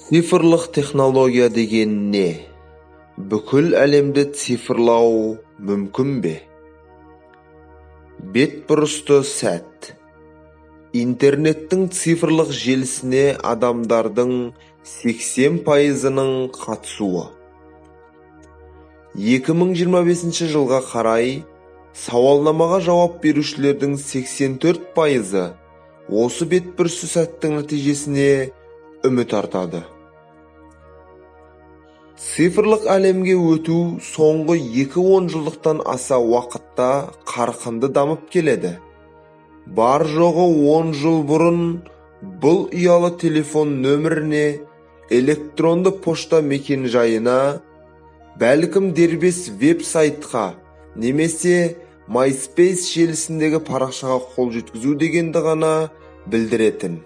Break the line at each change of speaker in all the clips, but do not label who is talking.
Цифрлық технология деген не? Бүкіл әлемді цифрлау мүмкін бе? Бетбұрысты сәт. Интернеттің цифрлық желісіне адамдардың 80%-ның қатысуы. 2025 жылға қарай сауалнамаға жауап берушілердің 84%-ы осы бетбұрысты сәттің нәтижесіне үміт артады. Цифрлық әлемге өту соңғы 2 жылдықтан аса уақытта қарқынды дамып келеді. Бар жоғы 10 жыл бұрын бұл ұялы телефон нөміріне, электронды пошта мекенжайына, бәлкім дербес веб-сайтқа немесе MySpace желісіндегі парақшаға қол жеткізу дегенді ғана білдіретін.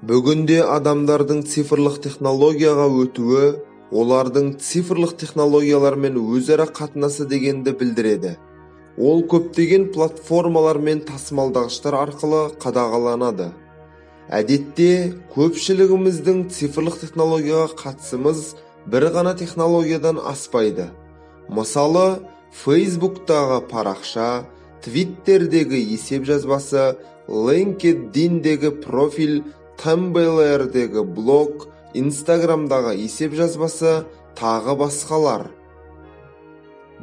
Бүгінде адамдардың цифрлық технологияға өтуі, олардың цифрлық технологиялармен өзара қатынасы дегенді білдіреді. Ол көптеген платформалар мен тасымалдағыштар арқылы қадағаланады. Әдетте, көпшілігіміздің цифрлық технологияға қатысымыз бір ғана технологиядан аспайды. Мысалы, Facebook'тағы парақша, Twitter'дегі есеп жазбасы, LinkedIn'дегі профиль, Tumblr'дегі блог, Instagram'дағы есеп жазбасы, тағы басқалар.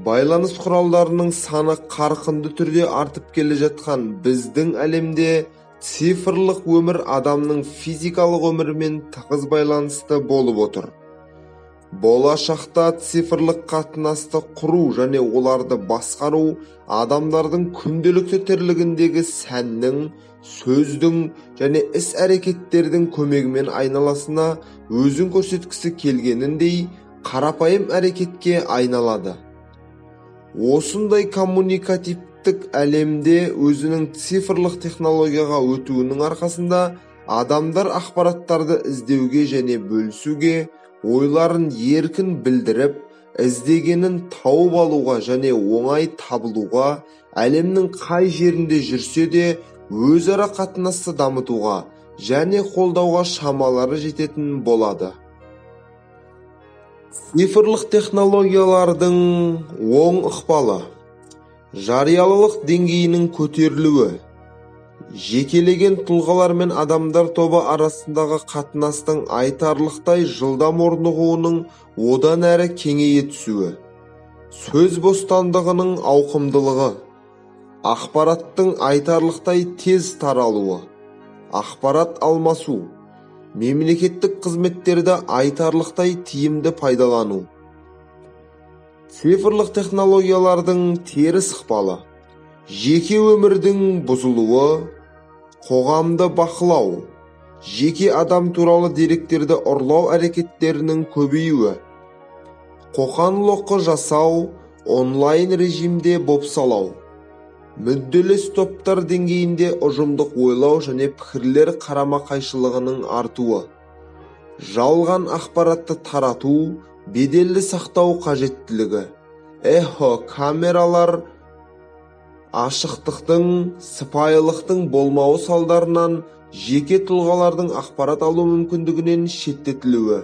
Байланыс құралдарының саны қарқынды түрде артып келе жатқан біздің әлемде цифрлық өмір адамның физикалық өмірімен тығыз байланысты болып отыр. Болашақта цифрлық қатынасты құру және оларды басқару адамдардың күнделікті тірлігіндегі сәннің, сөздің және іс-әрекеттердің көмегімен айналасына өзін көрсеткісі келгеніндей қарапайым әрекетке айналады. Осындай коммуникативтік әлемде өзінің цифрлық технологияға өтуінің арқасында адамдар ақпараттарды іздеуге және бөлісуге, ойларын еркін білдіріп, іздегенін тауып алуға және оңай табылуға, әлемнің қай жерінде жүрсе де өзара қатынасты дамытуға және қолдауға шамалары жететін болады. Цифрлық технологиялардың оң ықпалы. Жариялылық деңгейінің көтерілуі. Жекелеген тұлғалар мен адамдар тобы арасындағы қатынастың айтарлықтай жылдам орнығуының одан әрі кеңейе түсуі. Сөз бостандығының ауқымдылығы. Ақпараттың айтарлықтай тез таралуы. Ақпарат алмасу. Мемлекеттік қызметтерді айтарлықтай тиімді пайдалану. Цифрлық технологиялардың теріс ықпалы. Жеке өмірдің бұзылуы, қоғамды бақылау, жеке адам туралы деректерді ұрлау әрекеттерінің көбеюі, қоқан-лоққы жасау, онлайн режимде бопсалау, мүдделес топтар деңгейінде ұжымдық ойлау және пікірлер қарама-қайшылығының артуы, жалған ақпаратты тарату, беделді сақтау қажеттілігі, камералар, ашықтықтың, сыпайылықтың болмауы салдарынан жеке тұлғалардың ақпарат алу мүмкіндігінен шеттетілуі.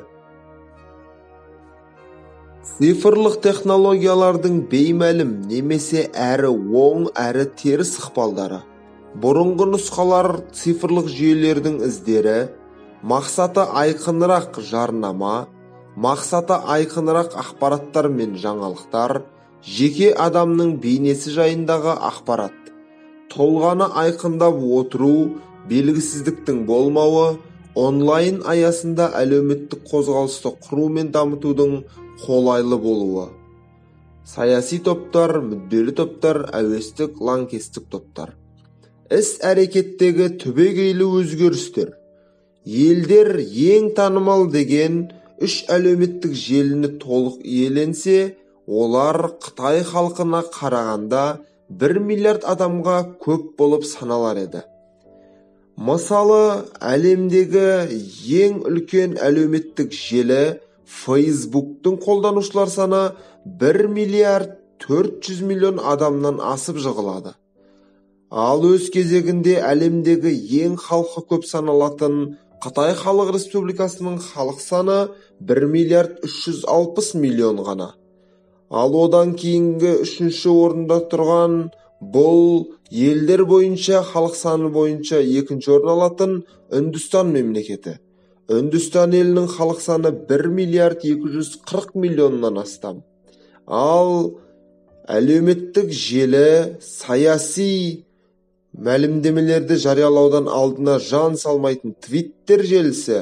Цифрлық технологиялардың беймәлім немесе әрі оң әрі теріс ықпалдары. Бұрынғы нұсқалар цифрлық жүйелердің іздері, мақсаты айқынырақ жарнама, мақсаты айқынырақ ақпараттар мен жаңалықтар, жеке адамның бейнесі жайындағы ақпарат, тұлғаны айқындап отыру, белгісіздіктің болмауы, онлайн аясында әлеуметтік қозғалысты құру мен дамытудың қолайлы болуы. Саяси топтар, мүдделі топтар, әуестік, лаңкестік топтар. Іс-әрекеттегі түбегейлі өзгерістер. Елдер ең танымал деген 3 әлеуметтік желіні толық иеленсе, олар Қытай халқына қарағанда 1 миллиард адамға көп болып саналар еді. Мысалы, әлемдегі ең үлкен әлеуметтік желі Facebook'тың қолданушылар саны 1 миллиард 400 миллион адамнан асып жығылады. Ал өз кезегінде әлемдегі ең халқы көп саналатын Қытай Халық Республикасының халық саны 1 миллиард 360 миллион ғана. Ал одан кейінгі 3-ші орында тұрған бұл елдер бойынша халық саны бойынша 2-ші орын алатын Үндістан мемлекеті. Үндістан елінің халық саны 1 миллиард 240 миллионнан астам. Ал әлеуметтік желі саяси мәлімдемелерді жариялаудан алдына жан салмайтын Twitter желісі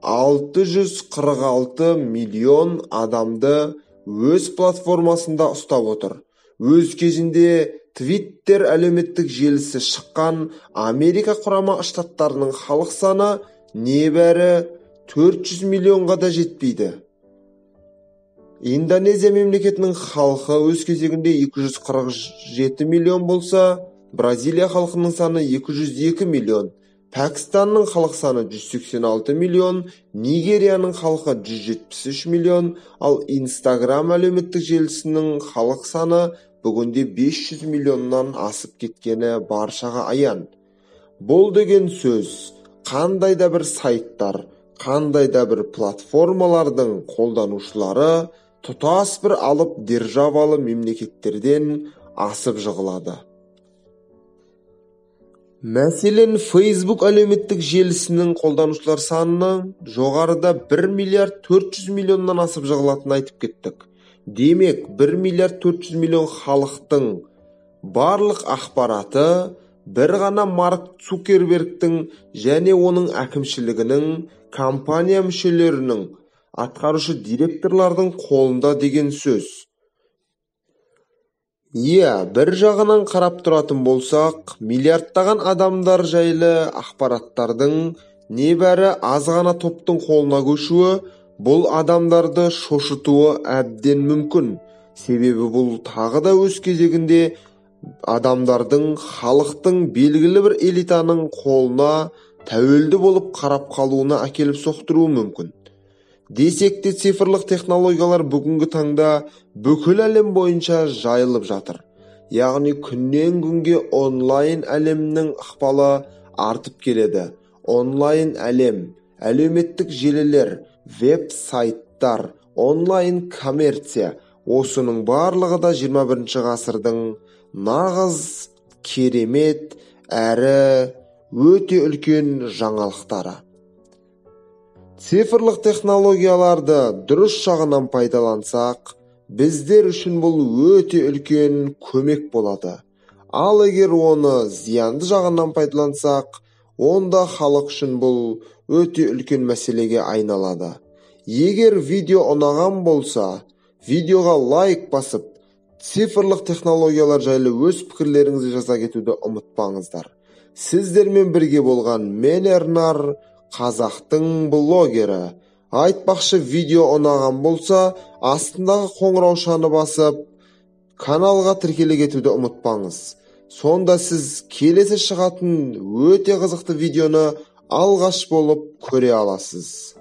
646 миллион адамды өз платформасында ұстап отыр. Өз кезінде Twitter әлеуметтік желісі шыққан Америка құрама штаттарының халық саны небәрі 400 миллионға да жетпейді. Индонезия мемлекетінің халқы өз кезегінде 247 миллион болса, Бразилия халқының саны 202 миллион, Пәкістанның халық саны 186 миллион, Нигерияның халқы 173 миллион, ал Инстаграм әлеуметтік желісінің халық саны бүгінде 500 миллионнан асып кеткені баршаға аян. Бұл деген сөз, қандай да бір сайттар, қандай да бір платформалардың қолданушылары тұтас бір алып державалы мемлекеттерден асып жығылады. Мәселен, Facebook әлеуметтік желісінің қолданушылар санының жоғарыда 1 миллиард 400 миллионнан асып жығылатынын айтып кеттік. Демек, 1 миллиард 400 миллион халықтың барлық ақпараты бір ғана Марк Цукербергтің және оның әкімшілігінің, компания мүшелерінің, атқарушы директорлардың қолында деген сөз. Бір жағынан қарап тұратын болсақ, миллиардтаған адамдар жайлы ақпараттардың небәрі аз ғана топтың қолына көшуі бұл адамдарды шошытуы әбден мүмкін. Себебі бұл тағы да өз кезегінде адамдардың, халықтың белгілі бір элитаның қолына тәуелді болып қарап қалуына әкеліп соқтыруы мүмкін. Десек те цифрлық технологиялар бүгінгі таңда бүкіл әлем бойынша жайылып жатыр. Яғни күннен күнге онлайн әлемнің ықпалы артып келеді. Онлайн әлем, әлеуметтік желілер, веб-сайттар, онлайн коммерция, осының барлығы да 21 ғасырдың нағыз керемет әрі өте үлкен жаңалықтары. Цифрлық технологияларды дұрыс жағынан пайдалансақ, біздер үшін бұл өте үлкен көмек болады. Ал егер оны зиянды жағынан пайдалансақ, онда халық үшін бұл өте үлкен мәселеге айналады. Егер видео ұнаған болса, видеоға лайк басып, цифрлық технологиялар жайлы өз пікірлеріңізді жаза кетуді ұмытпаңыздар. Сіздермен бірге болған мен Ернар, қазақтың блогері. Айтпақшы, видео ұнаған болса, астындағы қоңыраушаны басып, каналға тіркеле кетуді ұмытпаңыз. Сонда сіз келесі шығатын өте қызықты видеоны алғаш болып көре аласыз.